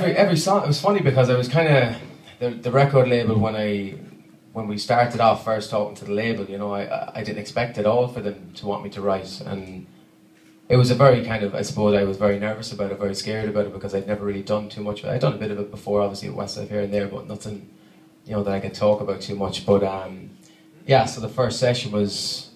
every song. It was funny because I was kind of the record label when we started off first talking to the label. You know, I didn't expect at all for them to want me to write, and it was a very kind of, I suppose I was very nervous about it, very scared about it, because I'd never really done too much. I'd done a bit of it before, obviously at Westlife here and there, but nothing, you know, that I could talk about too much. But yeah, so the first session was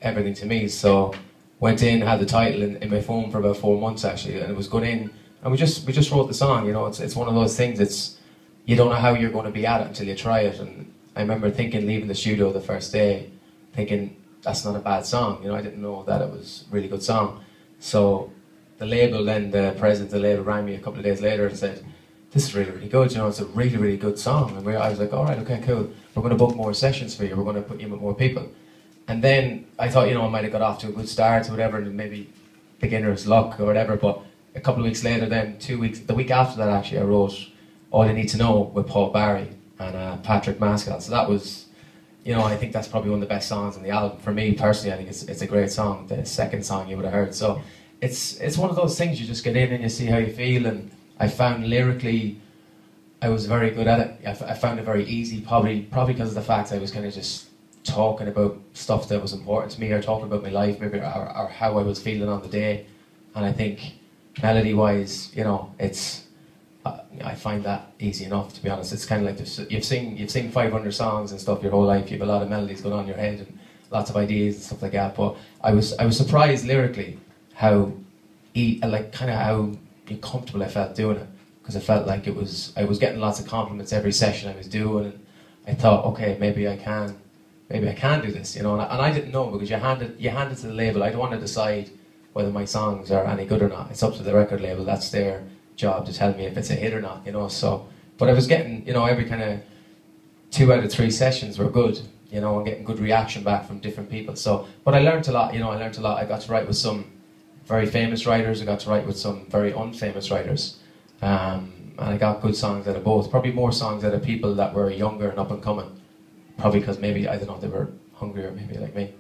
everything to me. So went in, had the title in my phone for about 4 months actually, and it was going in, and we just wrote the song. You know, it's one of those things. It's, you don't know how you're going to be at it until you try it. And I remember thinking, leaving the studio the first day, thinking that's not a bad song. You know, I didn't know that it was a really good song. So the label, then the president of the label rang me a couple of days later and said, "This is really, really good. You know, it's a really, really good song." And I was like, "All right, okay, cool. We're going to book more sessions for you. We're going to put you in with more people." And then I thought, you know, I might have got off to a good start or whatever, and maybe beginner's luck or whatever. But a couple of weeks later, then 2 weeks, the week after that actually, I wrote All You Need to Know with Paul Barry and Patrick Maskell. So that was, you know, I think that's probably one of the best songs on the album. For me personally, I think it's a great song. The second song you would have heard. So it's one of those things, you just get in and you see how you feel. And I found lyrically, I was very good at it. I found it very easy, probably because of the fact I was kind of just talking about stuff that was important to me, or talking about my life, maybe, or how I was feeling on the day. And I think melody-wise, you know, I find that easy enough, to be honest. It's kind of like you've sing 500 songs and stuff your whole life. You have a lot of melodies going on in your head and lots of ideas and stuff like that. But I was surprised lyrically how how comfortable I felt doing it, because I felt like I was getting lots of compliments every session I was doing, and I thought, okay, maybe I can do this, you know. And I didn't know, because you hand it to the label. I don't want to decide whether my songs are any good or not. It's up to the record label. That's their job to tell me if it's a hit or not, you know. So, but I was getting, you know, every kind of 2 out of 3 sessions were good, you know, and getting good reaction back from different people. So, but I learned a lot, you know. I got to write with some very famous writers. I got to write with some very unfamous writers, and I got good songs out of both. Probably more songs out of people that were younger and up and coming. Probably because maybe, I don't know, they were hungrier maybe like me.